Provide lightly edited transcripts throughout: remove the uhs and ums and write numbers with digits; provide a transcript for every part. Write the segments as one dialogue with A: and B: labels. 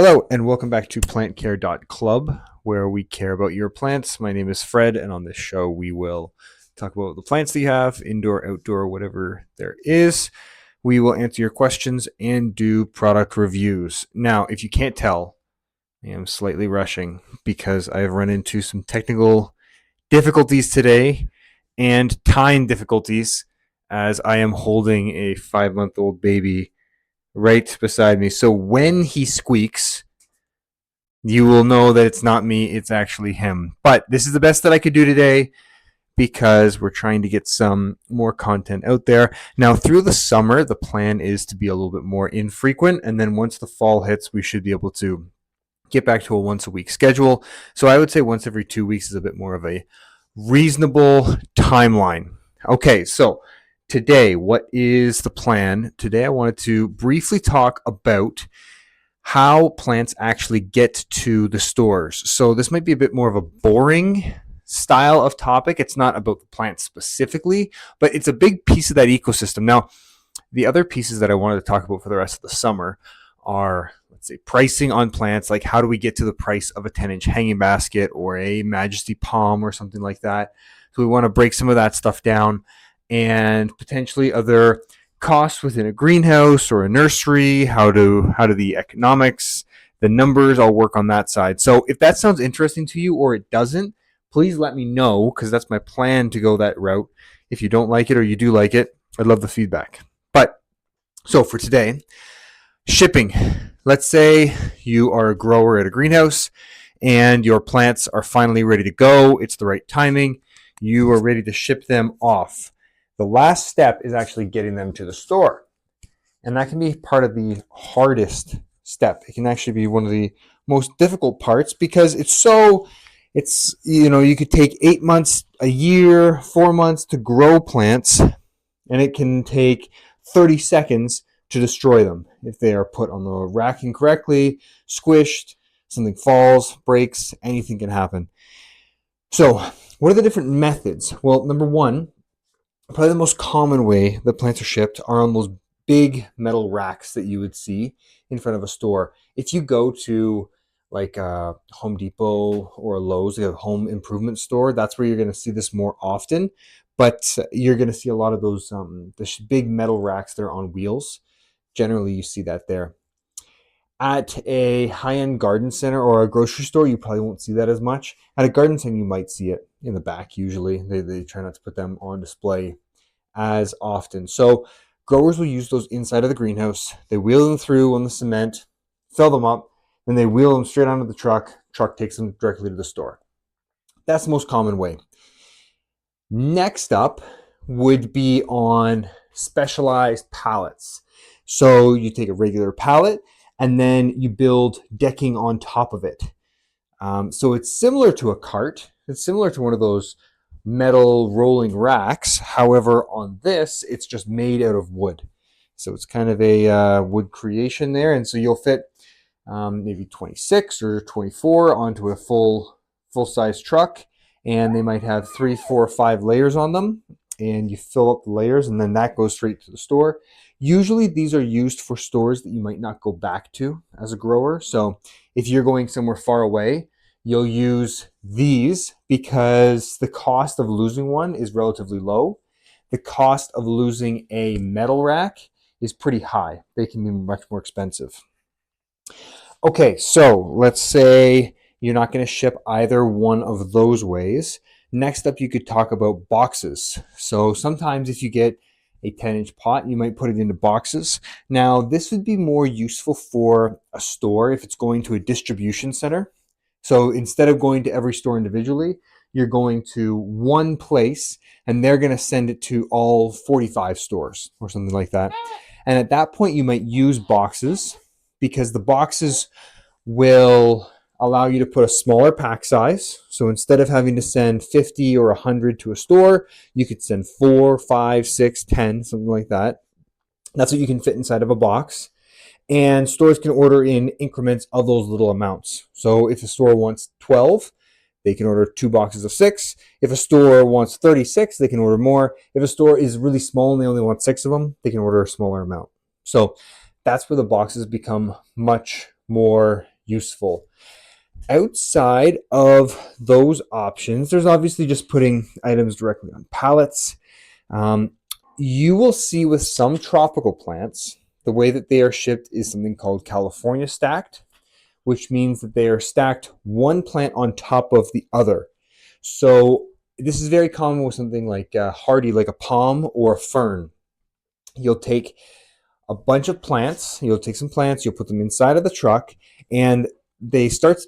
A: Hello, and welcome back to plantcare.club, where we care about your plants. My name is Fred, and on this show, we will talk about the plants that you have, indoor, outdoor, whatever there is. We will answer your questions and do product reviews. Now, if you can't tell, I am slightly rushing because I have run into some technical difficulties today and time difficulties as I am holding a 5-month-old baby right beside me. So when he squeaks, you will know that it's not me, it's actually him. But this is the best that I could do today because we're trying to get some more content out there. Now, through the summer, the plan is to be a little bit more infrequent. And then once the fall hits, we should be able to get back to a once a week schedule. So I would say once every 2 weeks is a bit more of a reasonable timeline. Okay, so today, what is the plan? Today, I wanted to briefly talk about how plants actually get to the stores. So this might be a bit more of a boring style of topic. It's not about the plant specifically, but it's a big piece of that ecosystem. Now, the other pieces that I wanted to talk about for the rest of the summer are, let's say, pricing on plants. Like, how do we get to the price of a 10-inch hanging basket or a Majesty Palm or something like that? So we want to break some of that stuff down, and potentially other costs within a greenhouse or a nursery. How do the economics, the numbers all work on that side? So if that sounds interesting to you or it doesn't, please let me know, because that's my plan to go that route. If you don't like it or you do like it, I'd love the feedback. But so for today, shipping. Let's say you are a grower at a greenhouse and your plants are finally ready to go. It's the right timing. You are ready to ship them off. The last step is actually getting them to the store. And that can be part of the hardest step. It can actually be one of the most difficult parts because you could take 8 months, a year, 4 months to grow plants, and it can take 30 seconds to destroy them if they are put on the rack incorrectly, squished, something falls, breaks, anything can happen. So, what are the different methods? Well, number one, probably the most common way that plants are shipped are on those big metal racks that you would see in front of a store. If you go to like a Home Depot or a Lowe's, like a home improvement store, that's where you're going to see this more often. But you're going to see a lot of those big metal racks that are on wheels. Generally, you see that there. At a high-end garden center or a grocery store, you probably won't see that as much. At a garden center, you might see it in the back usually. They try not to put them on display as often. So growers will use those inside of the greenhouse. They wheel them through on the cement, fill them up, then they wheel them straight onto the truck. Truck takes them directly to the store. That's the most common way. Next up would be on specialized pallets. So you take a regular pallet and then you build decking on top of it. So it's similar to a cart. It's similar to one of those metal rolling racks. However, on this, it's just made out of wood. So it's kind of a wood creation there. And so you'll fit maybe 26 or 24 onto a full-size truck. And they might have 3, 4, 5 layers on them. And you fill up the layers, and then that goes straight to the store. Usually these are used for stores that you might not go back to as a grower. So if you're going somewhere far away, you'll use these because the cost of losing one is relatively low. The cost of losing a metal rack is pretty high. They can be much more expensive. Okay, so let's say you're not going to ship either one of those ways. Next up, you could talk about boxes. So sometimes if you get a 10-inch pot, you might put it into boxes. Now, this would be more useful for a store if it's going to a distribution center. So instead of going to every store individually, you're going to one place and they're going to send it to all 45 stores or something like that. And at that point, you might use boxes because the boxes will allow you to put a smaller pack size. So instead of having to send 50 or 100 to a store, you could send 4, 5, 6, 10, something like that. That's what you can fit inside of a box. And stores can order in increments of those little amounts. So if a store wants 12, they can order 2 boxes of 6. If a store wants 36, they can order more. If a store is really small and they only want 6 of them, they can order a smaller amount. So that's where the boxes become much more useful. Outside of those options, there's obviously just putting items directly on pallets. You will see with some tropical plants, the way that they are shipped is something called California stacked, which means that they are stacked one plant on top of the other. So this is very common with something like hardy, like a palm or a fern. You'll take a bunch of plants. You'll take some plants. You'll put them inside of the truck, and they start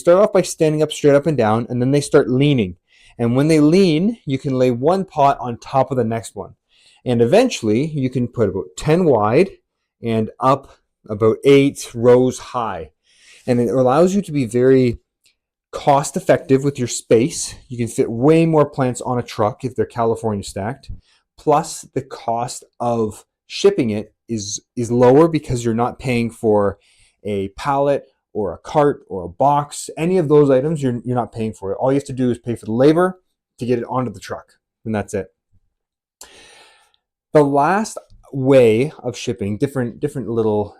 A: off by standing up straight up and down, and then they start leaning. And when they lean, you can lay one pot on top of the next one, and eventually you can put about 10 wide and up about 8 rows high. And it allows you to be very cost effective with your space. You can fit way more plants on a truck if they're California stacked. Plus, the cost of shipping it is lower because you're not paying for a pallet or a cart or a box. Any of those items, you're not paying for it. All you have to do is pay for the labor to get it onto the truck, and that's it. The last way of shipping, different little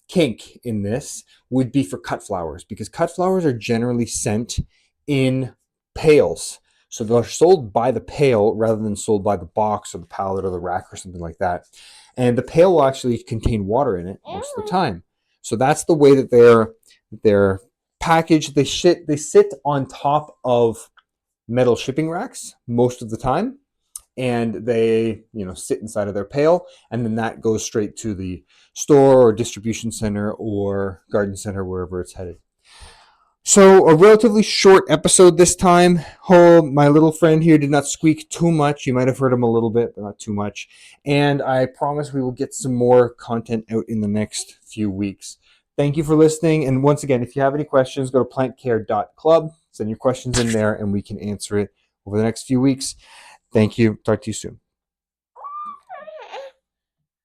A: kink in this, would be for cut flowers, because cut flowers are generally sent in pails. So they're sold by the pail rather than sold by the box or the pallet or the rack or something like that. And the pail will actually contain water in it most of the time. So that's the way that they're packaged. They sit on top of metal shipping racks most of the time, and they sit inside of their pail, and then that goes straight to the store or distribution center or garden center, wherever it's headed. So a relatively short episode this time. My little friend here did not squeak too much. You might have heard him a little bit, but not too much. And I promise we will get some more content out in the next few weeks. Thank you for listening. And once again, if you have any questions, go to plantcare.club. Send your questions in there and we can answer it over the next few weeks. Thank you. Talk to you soon.